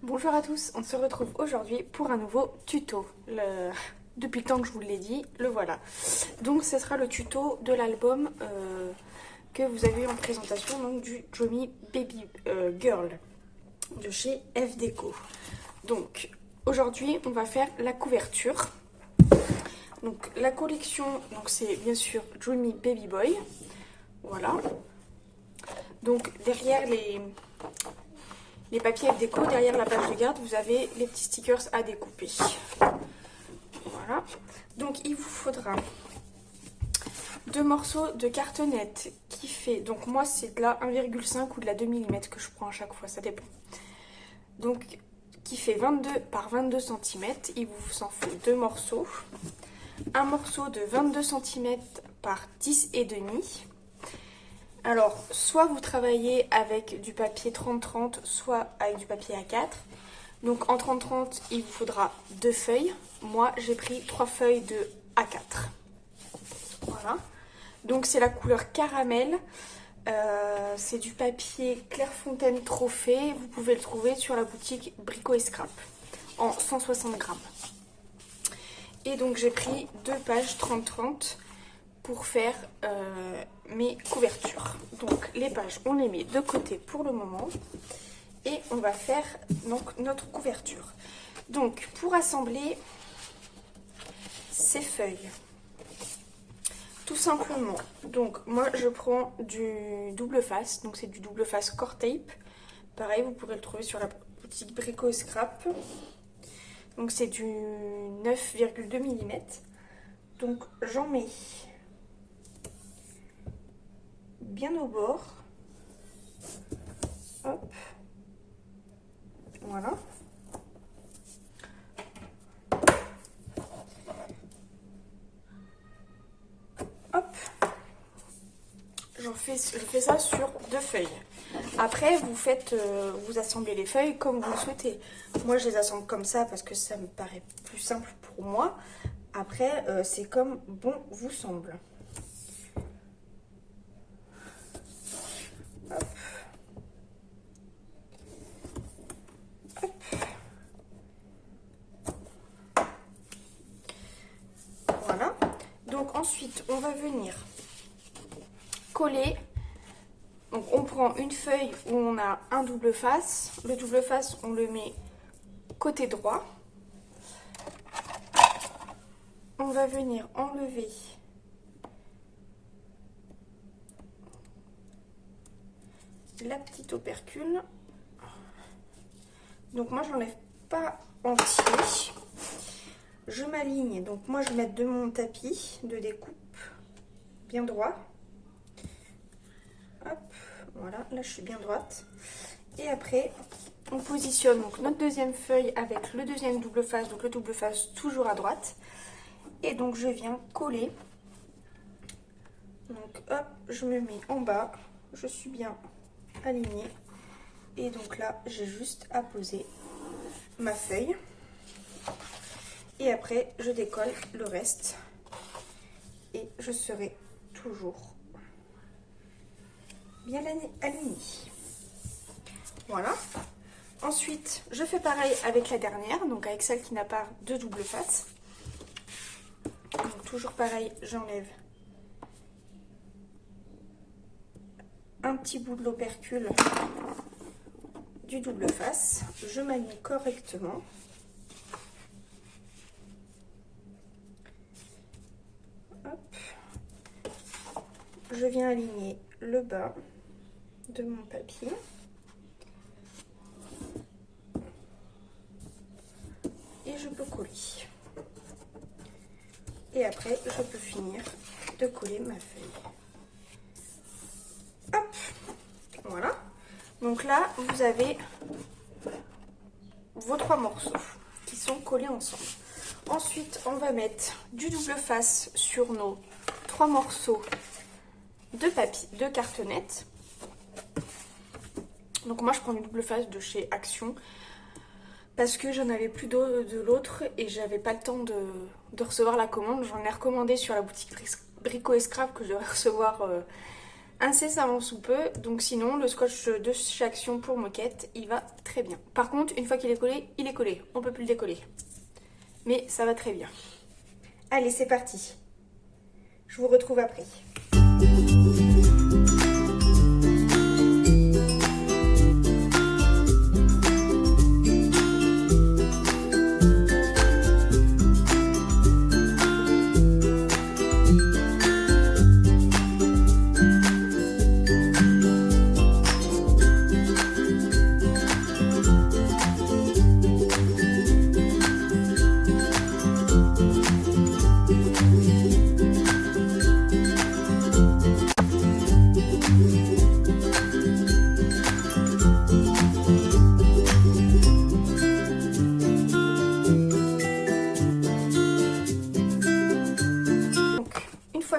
Bonjour à tous, on se retrouve aujourd'hui pour un nouveau tuto. Depuis le temps que je vous l'ai dit, le voilà. Donc ce sera le tuto de l'album que vous avez eu en présentation, donc du Dreamy Baby Girl de chez F Déco. Donc aujourd'hui on va faire la couverture. Donc la collection, donc c'est bien sûr Dreamy Baby Boy. Voilà. Donc derrière les papiers F Déco, derrière la page de garde, vous avez les petits stickers à découper. Voilà. Donc il vous faudra 2 morceaux de cartonnette qui fait, donc moi c'est de la 1,5 ou de la 2 mm que je prends à chaque fois, ça dépend. Donc qui fait 22 par 22 cm, il vous en faut 2 morceaux. Un morceau de 22 cm par 10,5. Alors, soit vous travaillez avec du papier 30-30, soit avec du papier A4. Donc en 30-30, il vous faudra 2 feuilles. Moi, j'ai pris 3 feuilles de A4. Voilà. Donc c'est la couleur caramel. C'est du papier Clairefontaine Trophée. Vous pouvez le trouver sur la boutique Brico et Scrap en 160 grammes. Et donc j'ai pris 2 pages 30-30 pour faire mes couvertures. Donc les pages, on les met de côté pour le moment. Et on va faire donc notre couverture. Donc pour assembler ces feuilles, tout simplement, donc moi je prends du double face. Donc c'est du double face Core Tape. Pareil, vous pourrez le trouver sur la boutique Brico et Scrap. Donc c'est du 9,2 mm. Donc j'en mets bien au bord. Hop. Voilà. Hop. Je fais ça sur 2 feuilles. Après, vous assemblez les feuilles comme vous le souhaitez. Moi, je les assemble comme ça parce que ça me paraît plus simple pour moi. Après, c'est comme bon vous semble. Hop. Hop. Voilà. Donc ensuite, on va venir coller. Donc on prend une feuille où on a un double face. Le double face, on le met côté droit. On va venir enlever la petite opercule. Donc moi, je n'enlève pas entier. Je m'aligne. Donc moi, je vais mettre de mon tapis de découpe bien droit. Hop, voilà, là je suis bien droite. Et après, on positionne donc notre deuxième feuille avec le deuxième double face. Donc le double face toujours à droite. Et donc je viens coller. Donc hop, je me mets en bas. Je suis bien alignée. Et donc là, j'ai juste à poser ma feuille. Et après, je décolle le reste. Et je serai toujours bien alignée. Voilà. Ensuite, je fais pareil avec la dernière, donc avec celle qui n'a pas de double face. Donc toujours pareil, j'enlève un petit bout de l'opercule du double face. Je m'aligne correctement. Hop. Je viens aligner le bas de mon papier. Et je peux coller. Et après, je peux finir de coller ma feuille. Hop, voilà. Donc là, vous avez vos 3 morceaux qui sont collés ensemble. Ensuite, on va mettre du double face sur nos 3 morceaux de papier, de cartonnette. Donc moi je prends du double face de chez Action parce que j'en avais plus de l'autre et j'avais pas le temps de recevoir la commande. J'en ai recommandé sur la boutique Brico et Scrap que je devrais recevoir incessamment sous peu. Donc sinon le scotch de chez Action pour moquette il va très bien. Par contre une fois qu'il est collé, il est collé. On peut plus le décoller. Mais ça va très bien. Allez, c'est parti. Je vous retrouve après.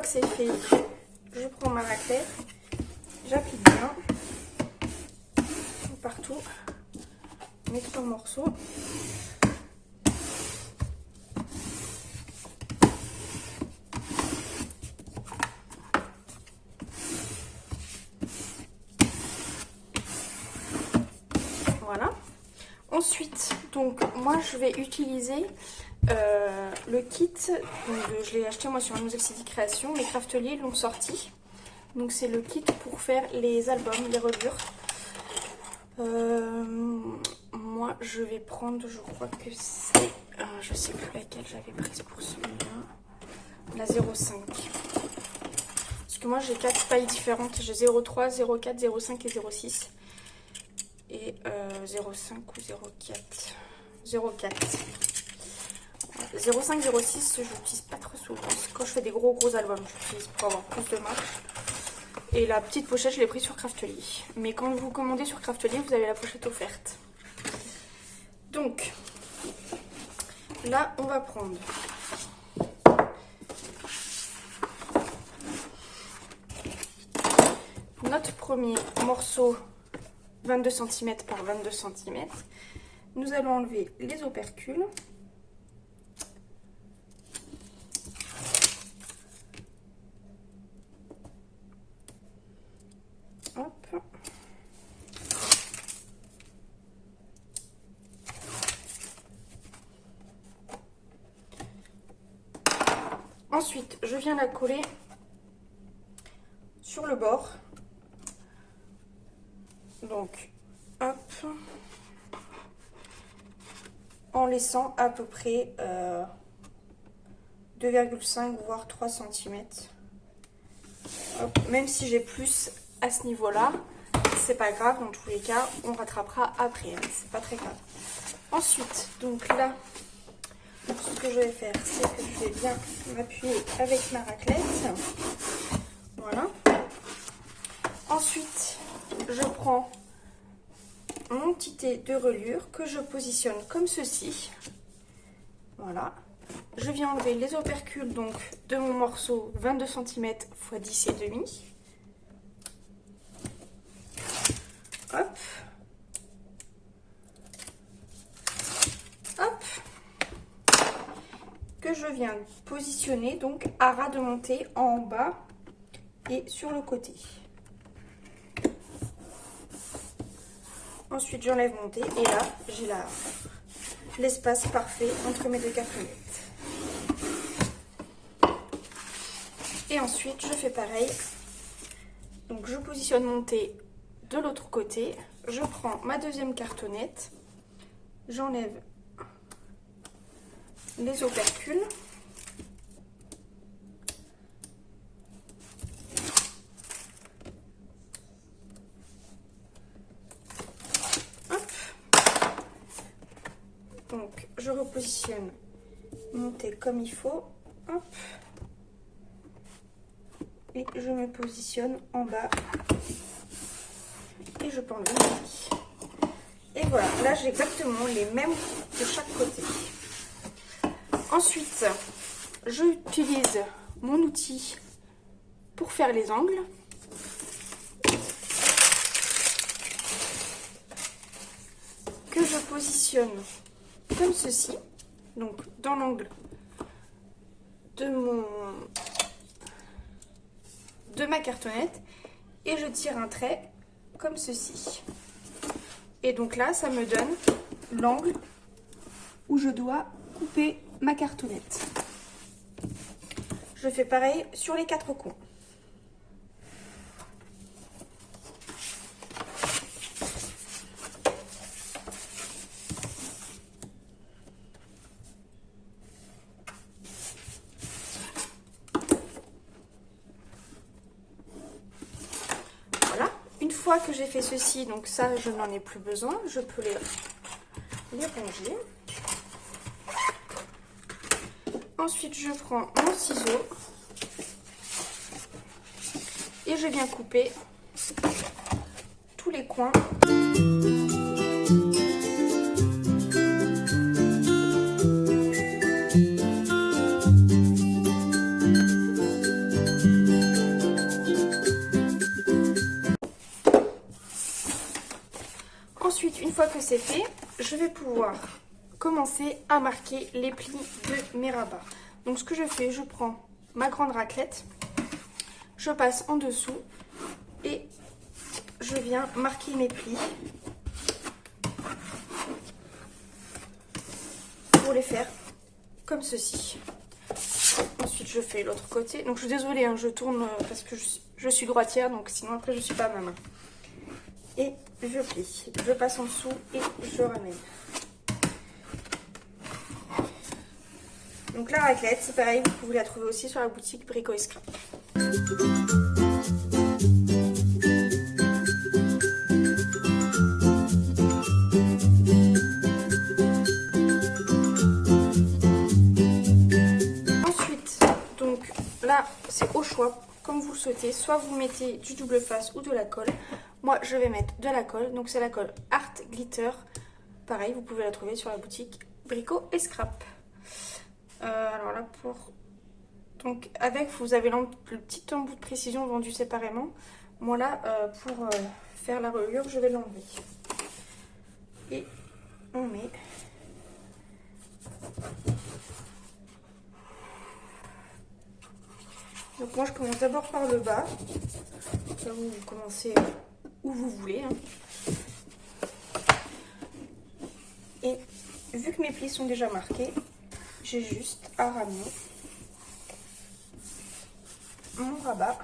C'est fait, je prends ma raclette, j'applique bien partout mes 3 morceaux. Voilà. Ensuite, donc moi je vais utiliser le kit, donc, je l'ai acheté moi sur Nouvelle City Création, les crafteliers l'ont sorti. Donc c'est le kit pour faire les albums, les reliures. Moi je vais prendre, je crois que c'est, je sais plus laquelle j'avais prise pour celui-là, la 0,5. Parce que moi j'ai 4 tailles différentes, j'ai 0,3, 0,4, 0,5 et 0,6. Et 0,5 ou 0,4, 0,4. 0,5, 0,6, je l'utilise pas trop souvent. Quand je fais des gros albums, j'utilise pour avoir plus de marge. Et la petite pochette, je l'ai prise sur Craftelier. Mais quand vous commandez sur Craftelier, vous avez la pochette offerte. Donc, là, on va prendre notre premier morceau 22 cm par 22 cm. Nous allons enlever les opercules. Hop. Ensuite, je viens la coller sur le bord. Donc, hop. En laissant à peu près 2,5 voire 3 cm. Hop. Même si j'ai plus à ce niveau-là, c'est pas grave, dans tous les cas, on rattrapera après, hein, c'est pas très grave. Ensuite, donc là, ce que je vais faire, c'est que je vais bien m'appuyer avec ma raclette. Voilà. Ensuite, je prends mon ticket de reliure que je positionne comme ceci. Voilà. Je viens enlever les opercules donc de mon morceau 22 cm x 10,5. Hop. Hop. Que je viens positionner donc à ras de montée en bas et sur le côté. Ensuite, j'enlève mon thé et là, j'ai l'espace parfait entre mes deux cartonnettes. Et ensuite, je fais pareil. Donc, je positionne mon thé de l'autre côté. Je prends ma deuxième cartonnette. J'enlève les opercules. Donc, je repositionne mon thé comme il faut. Hop. Et je me positionne en bas. Et je peux enlever mon thé. Et voilà, là j'ai exactement les mêmes de chaque côté. Ensuite, j'utilise mon outil pour faire les angles. Que je positionne comme ceci, donc dans l'angle de ma cartonnette, et je tire un trait comme ceci. Et donc là, ça me donne l'angle où je dois couper ma cartonnette. Je fais pareil sur les 4 coins. Une fois que j'ai fait ceci, donc ça je n'en ai plus besoin, je peux les ranger. Ensuite je prends mon ciseau et je viens couper tous les coins. Ensuite, une fois que c'est fait, je vais pouvoir commencer à marquer les plis de mes rabats. Donc ce que je fais, je prends ma grande raclette, je passe en dessous et je viens marquer mes plis pour les faire comme ceci. Ensuite, je fais l'autre côté. Donc je suis désolée, hein, je tourne parce que je suis droitière, donc sinon après je ne suis pas à ma main. Et je plie, je passe en dessous et je ramène. Donc la raclette, c'est pareil, vous pouvez la trouver aussi sur la boutique Brico et Scrap. Ensuite, donc là, c'est au choix, comme vous le souhaitez. Soit vous mettez du double face ou de la colle. Moi, je vais mettre de la colle. Donc, c'est la colle Art Glitter. Pareil, vous pouvez la trouver sur la boutique Brico et Scrap. Alors là, donc, avec, vous avez le petit embout de précision vendu séparément. Moi, là, pour faire la reliure, je vais l'enlever. Et on met... Donc, moi, je commence d'abord par le bas. Là, vous commencez... où vous voulez. Et vu que mes plis sont déjà marqués, j'ai juste à ramener mon rabat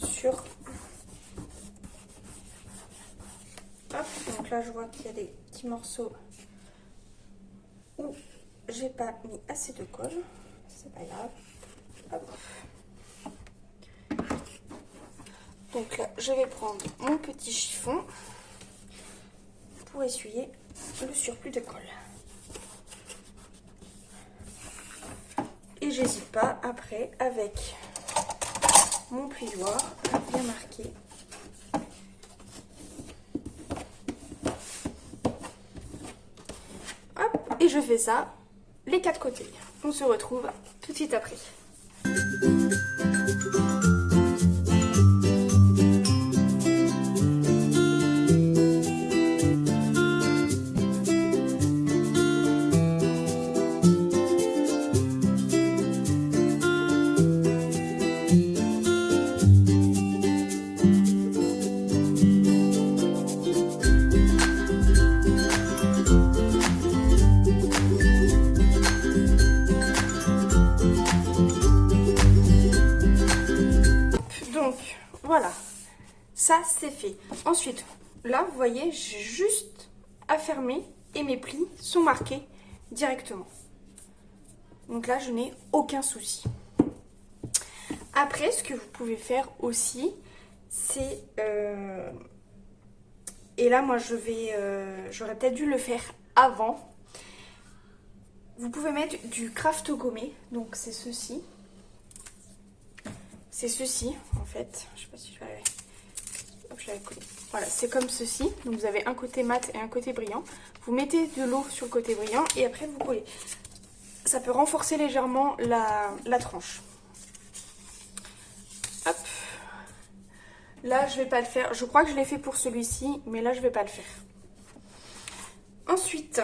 sur... Hop, donc là je vois qu'il y a des petits morceaux où j'ai pas mis assez de colle, c'est pas grave. Hop. Donc là, je vais prendre mon petit chiffon pour essuyer le surplus de colle. Et j'hésite pas après avec mon plioir à bien marquer. Hop, et je fais ça les 4 côtés. On se retrouve tout de suite après. Voilà, ça c'est fait. Ensuite, là, vous voyez, j'ai juste à fermer et mes plis sont marqués directement. Donc là, je n'ai aucun souci. Après, ce que vous pouvez faire aussi, c'est... et là, moi, j'aurais peut-être dû le faire avant. Vous pouvez mettre du craft gommé, donc c'est ceci. C'est ceci, en fait. Je sais pas si je vais arriver. Hop, je l'avais collé. Voilà, c'est comme ceci. Donc vous avez un côté mat et un côté brillant. Vous mettez de l'eau sur le côté brillant et après vous collez. Ça peut renforcer légèrement la tranche. Hop. Là, je vais pas le faire. Je crois que je l'ai fait pour celui-ci, mais là, je vais pas le faire. Ensuite...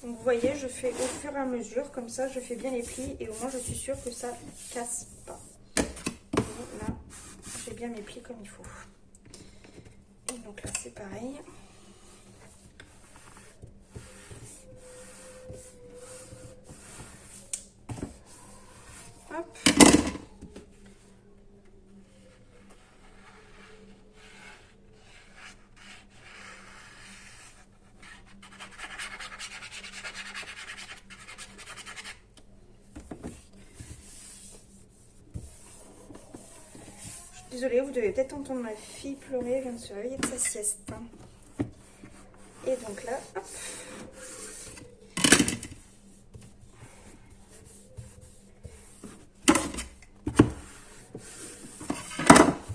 Vous voyez, je fais au fur et à mesure, comme ça je fais bien les plis et au moins je suis sûre que ça casse pas. Et là, j'ai bien mes plis comme il faut. Et donc là c'est pareil. Hop. Désolée, vous devez peut-être entendre ma fille pleurer, elle vient de se réveiller de sa sieste. Et donc là, hop.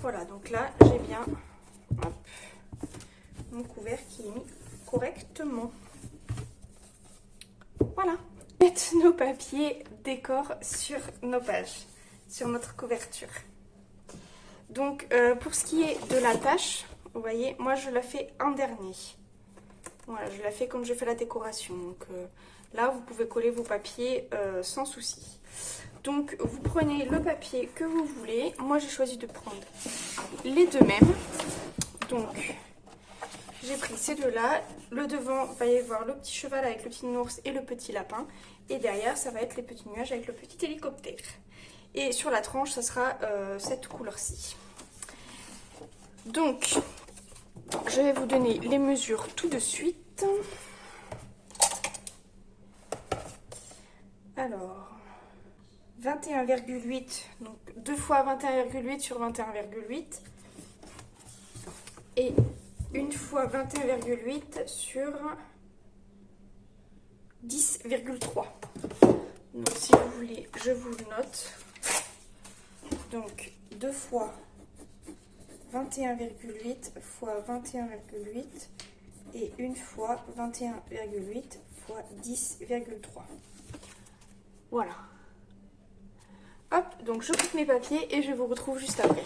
Voilà, donc là, j'ai bien hop, mon couvert qui est mis correctement. Voilà. Mettre nos papiers décor sur nos pages, sur notre couverture. Donc pour ce qui est de la tâche, vous voyez, moi je la fais en dernier. Voilà, je la fais comme je fais la décoration. Donc là, vous pouvez coller vos papiers sans souci. Donc vous prenez le papier que vous voulez. Moi j'ai choisi de prendre les deux mêmes. Donc j'ai pris ces deux-là. Le devant va y avoir le petit cheval avec le petit ours et le petit lapin. Et derrière, ça va être les petits nuages avec le petit hélicoptère. Et sur la tranche, ça sera cette couleur-ci. Donc, je vais vous donner les mesures tout de suite. Alors, 21,8, donc 2 fois 21,8 sur 21,8. Et une fois 21,8 sur 10,3. Donc, si vous voulez, je vous le note. Donc 2 fois 21,8 fois 21,8 et une fois 21,8 fois 10,3. Voilà. Hop, donc je coupe mes papiers et je vous retrouve juste après.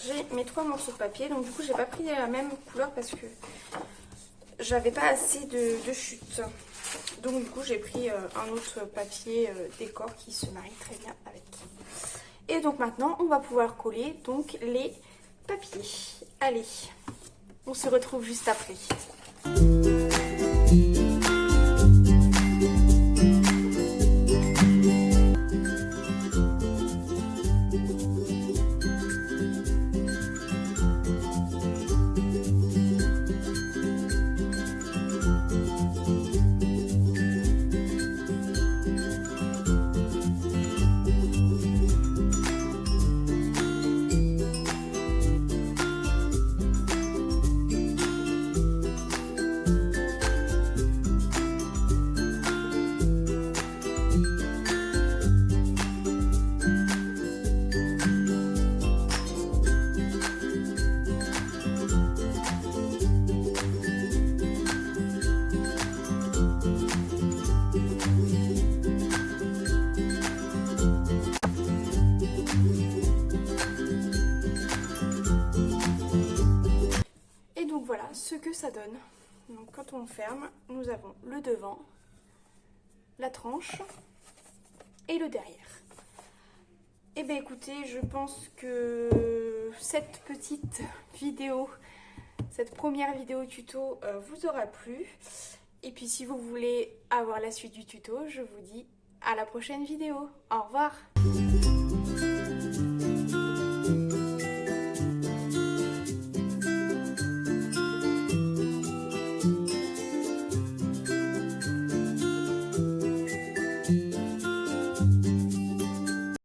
J'ai mes 3 morceaux de papier, donc du coup j'ai pas pris la même couleur parce que j'avais pas assez de chute. Donc du coup j'ai pris un autre papier décor qui se marie très bien avec. Et donc maintenant on va pouvoir coller donc les papiers. Allez, on se retrouve juste après. ce que ça donne. Donc quand on ferme, nous avons le devant, la tranche et le derrière. Et bien écoutez, je pense que cette petite vidéo, cette première vidéo tuto vous aura plu. Et puis si vous voulez avoir la suite du tuto, je vous dis à la prochaine vidéo. Au revoir!